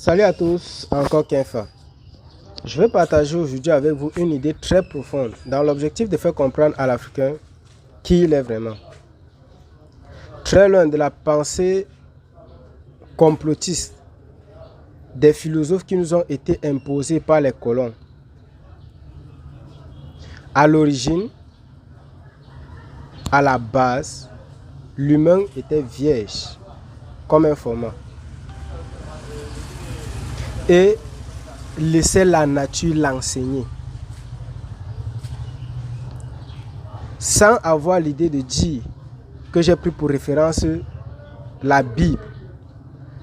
Salut à tous, encore Kenfa. Je vais partager aujourd'hui avec vous une idée très profonde dans l'objectif de faire comprendre à l'Africain qui il est vraiment. Très loin de la pensée complotiste des philosophes qui nous ont été imposés par les colons. À l'origine, à la base, l'humain était vierge comme un format et laissait la nature l'enseigner sans avoir l'idée de dire que j'ai pris pour référence la Bible.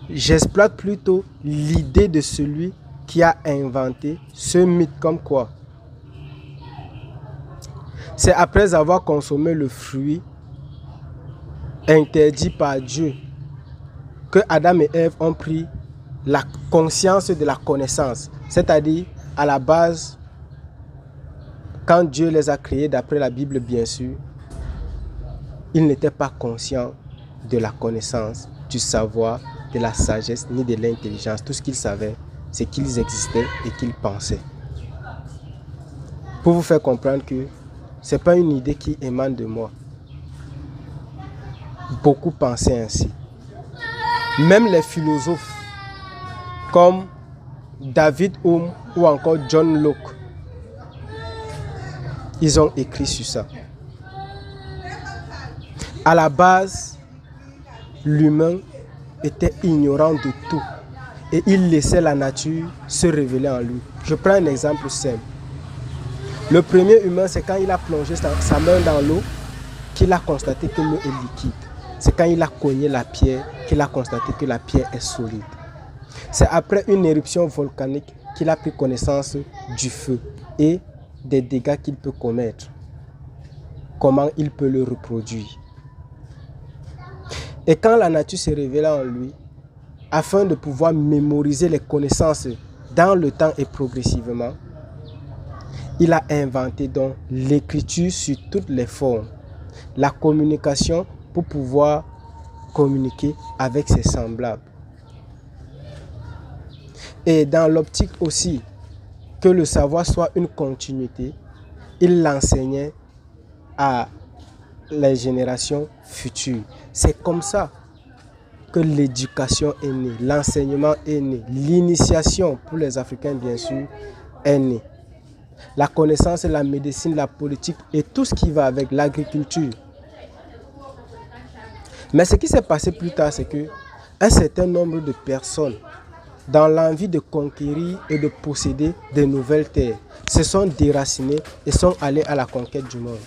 J'exploite plutôt l'idée de celui qui a inventé ce mythe comme quoi c'est après avoir consommé le fruit interdit par Dieu que Adam et Ève ont pris la conscience de la connaissance. C'est-à-dire, à la base, quand Dieu les a créés, d'après la Bible bien sûr, ils n'étaient pas conscients de la connaissance, du savoir, de la sagesse, ni de l'intelligence. Tout ce qu'ils savaient, c'est qu'ils existaient et qu'ils pensaient. Pour vous faire comprendre que ce n'est pas une idée qui émane de moi. Beaucoup pensaient ainsi. Même les philosophes comme David Hume ou encore John Locke, ils ont écrit sur ça. À la base, l'humain était ignorant de tout et il laissait la nature se révéler en lui. Je prends un exemple simple. Le premier humain, c'est quand il a plongé sa main dans l'eau qu'il a constaté que l'eau est liquide. C'est quand il a cogné la pierre qu'il a constaté que la pierre est solide. C'est après une éruption volcanique qu'il a pris connaissance du feu et des dégâts qu'il peut commettre. Comment il peut le reproduire. Et quand la nature s'est révélée en lui, afin de pouvoir mémoriser les connaissances dans le temps et progressivement, il a inventé donc l'écriture sur toutes les formes, la communication pour pouvoir communiquer avec ses semblables. Et dans l'optique aussi que le savoir soit une continuité, il l'enseignait à les générations futures. C'est comme ça que l'éducation est née, l'enseignement est né, l'initiation pour les Africains bien sûr est née. La connaissance, la médecine, la politique et tout ce qui va avec l'agriculture. Mais ce qui s'est passé plus tard, c'est que un certain nombre de personnes, dans l'envie de conquérir et de posséder de nouvelles terres, se sont déracinées et sont allées à la conquête du monde.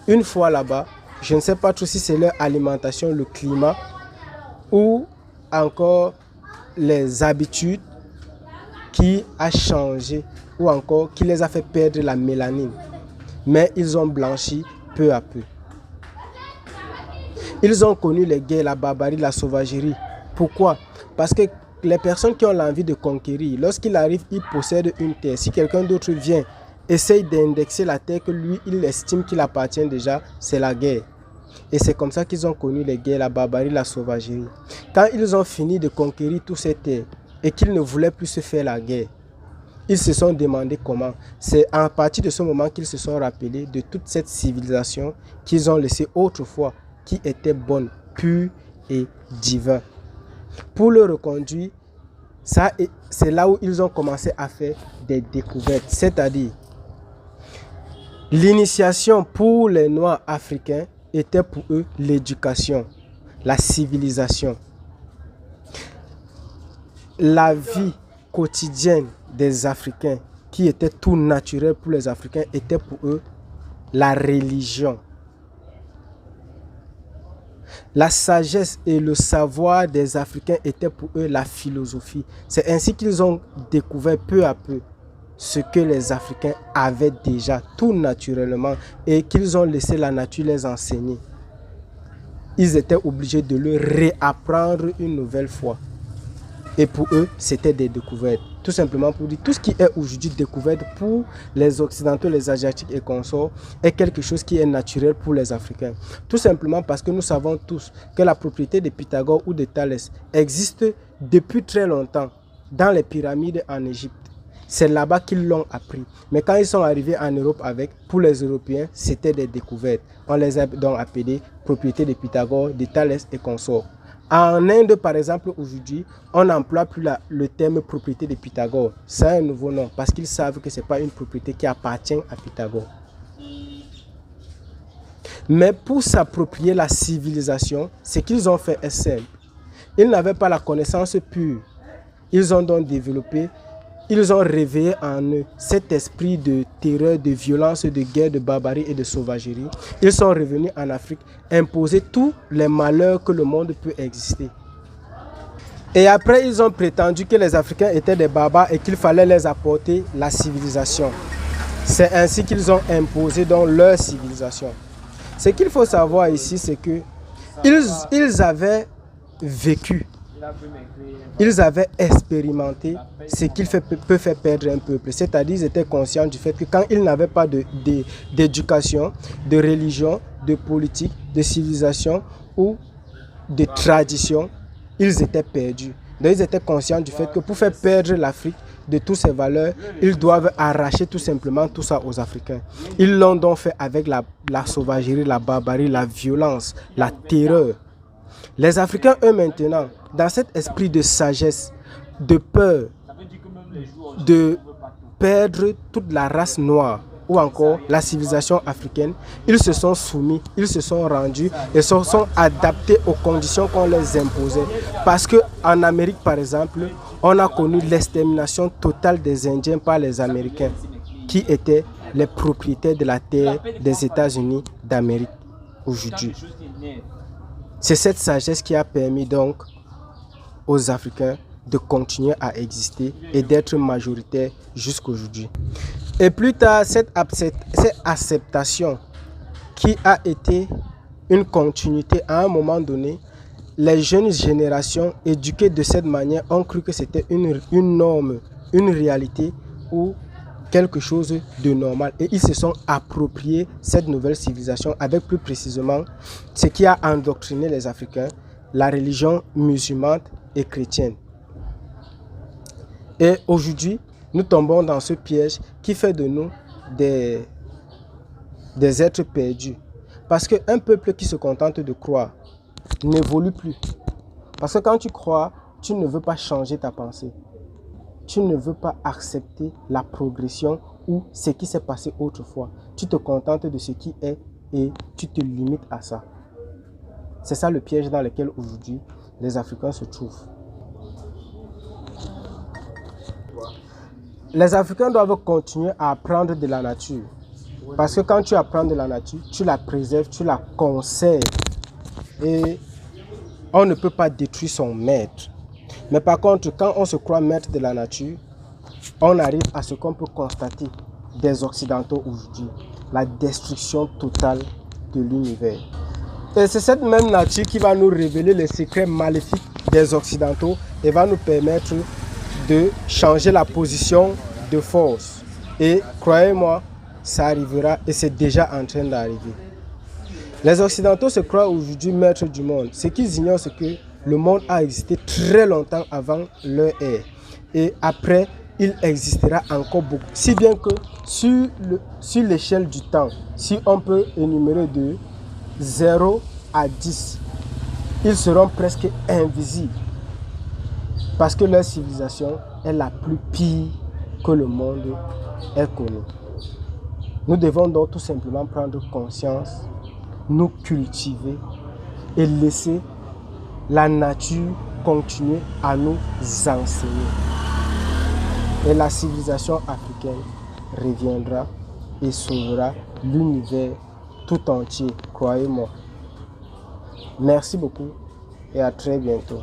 Une fois là-bas, je ne sais pas trop si c'est leur alimentation, le climat ou encore les habitudes qui a changé ou encore qui les a fait perdre la mélanine. Mais ils ont blanchi peu à peu. Ils ont connu les guerres, la barbarie, la sauvagerie. Pourquoi? Parce que les personnes qui ont l'envie de conquérir, lorsqu'ils arrivent, ils possèdent une terre. Si quelqu'un d'autre vient, essaye d'indexer la terre que lui, il estime qu'il appartient déjà, c'est la guerre. Et c'est comme ça qu'ils ont connu les guerres, la barbarie, la sauvagerie. Quand ils ont fini de conquérir toutes ces terres et qu'ils ne voulaient plus se faire la guerre, ils se sont demandé comment. C'est à partir de ce moment qu'ils se sont rappelés de toute cette civilisation qu'ils ont laissée autrefois, qui était bonne, pure et divine. Pour le reconduire, c'est là où ils ont commencé à faire des découvertes. C'est-à-dire, l'initiation pour les Noirs africains était pour eux l'éducation, la civilisation. La vie quotidienne des Africains, qui était tout naturel pour les Africains, était pour eux la religion. La sagesse et le savoir des Africains étaient pour eux la philosophie. C'est ainsi qu'ils ont découvert peu à peu ce que les Africains avaient déjà tout naturellement et qu'ils ont laissé la nature les enseigner. Ils étaient obligés de le réapprendre une nouvelle fois. Et pour eux, c'était des découvertes. Tout simplement pour dire, tout ce qui est aujourd'hui découverte pour les Occidentaux, les Asiatiques et consorts, est quelque chose qui est naturel pour les Africains. Tout simplement parce que nous savons tous que la propriété de Pythagore ou de Thalès existe depuis très longtemps dans les pyramides en Égypte. C'est là-bas qu'ils l'ont appris. Mais quand ils sont arrivés en Europe pour les Européens, c'était des découvertes. On les a donc appelés propriétés de Pythagore, de Thalès et consorts. En Inde, par exemple, aujourd'hui, on n'emploie plus le terme propriété de Pythagore. C'est un nouveau nom parce qu'ils savent que ce n'est pas une propriété qui appartient à Pythagore. Mais pour s'approprier la civilisation, ce qu'ils ont fait est simple. Ils n'avaient pas la connaissance pure. Ils ont donc développé, ils ont réveillé en eux cet esprit de terreur, de violence, de guerre, de barbarie et de sauvagerie. Ils sont revenus en Afrique imposer tous les malheurs que le monde peut exister. Et après, ils ont prétendu que les Africains étaient des barbares et qu'il fallait les apporter la civilisation. C'est ainsi qu'ils ont imposé donc leur civilisation. Ce qu'il faut savoir ici, c'est que ils avaient vécu, ils avaient expérimenté ce qui peut faire perdre un peuple. C'est-à-dire qu'ils étaient conscients du fait que quand ils n'avaient pas d'éducation, de religion, de politique, de civilisation ou de tradition, ils étaient perdus. Donc ils étaient conscients du fait que pour faire perdre l'Afrique de toutes ses valeurs, ils doivent arracher tout simplement tout ça aux Africains. Ils l'ont donc fait avec la sauvagerie, la barbarie, la violence, la terreur. Les Africains, eux maintenant, dans cet esprit de sagesse, de peur, de perdre toute la race noire ou encore la civilisation africaine, ils se sont soumis, ils se sont rendus et se sont adaptés aux conditions qu'on les imposait. Parce qu'en Amérique, par exemple, on a connu l'extermination totale des Indiens par les Américains, qui étaient les propriétaires de la terre des États-Unis d'Amérique aujourd'hui. C'est cette sagesse qui a permis donc aux Africains de continuer à exister et d'être majoritaires jusqu'aujourd'hui. Et plus tard, cette acceptation qui a été une continuité à un moment donné, les jeunes générations éduquées de cette manière ont cru que c'était une norme, une réalité ou quelque chose de normal. Et ils se sont appropriés cette nouvelle civilisation avec plus précisément ce qui a endoctriné les Africains, la religion musulmane et chrétienne. Et aujourd'hui, nous tombons dans ce piège qui fait de nous des êtres perdus. Parce qu'un peuple qui se contente de croire n'évolue plus. Parce que quand tu crois, tu ne veux pas changer ta pensée. Tu ne veux pas accepter la progression ou ce qui s'est passé autrefois. Tu te contentes de ce qui est et tu te limites à ça. C'est ça le piège dans lequel aujourd'hui les Africains se trouvent. Les Africains doivent continuer à apprendre de la nature. Parce que quand tu apprends de la nature, tu la préserves, tu la conserves. Et on ne peut pas détruire son maître. Mais par contre, quand on se croit maître de la nature, on arrive à ce qu'on peut constater des Occidentaux aujourd'hui. La destruction totale de l'univers. Et c'est cette même nature qui va nous révéler les secrets maléfiques des Occidentaux et va nous permettre de changer la position de force. Et croyez-moi, ça arrivera et c'est déjà en train d'arriver. Les Occidentaux se croient aujourd'hui maîtres du monde. Ce qu'ils ignorent, c'est que le monde a existé très longtemps avant leur ère. Et après, il existera encore beaucoup. Si bien que sur l'échelle du temps, si on peut énumérer de 0 à 10, ils seront presque invisibles. Parce que leur civilisation est la plus pire que le monde ait connue. Nous devons donc tout simplement prendre conscience, nous cultiver et laisser la nature continuer à nous enseigner. Et la civilisation africaine reviendra et sauvera l'univers tout entier, croyez-moi. Merci beaucoup et à très bientôt.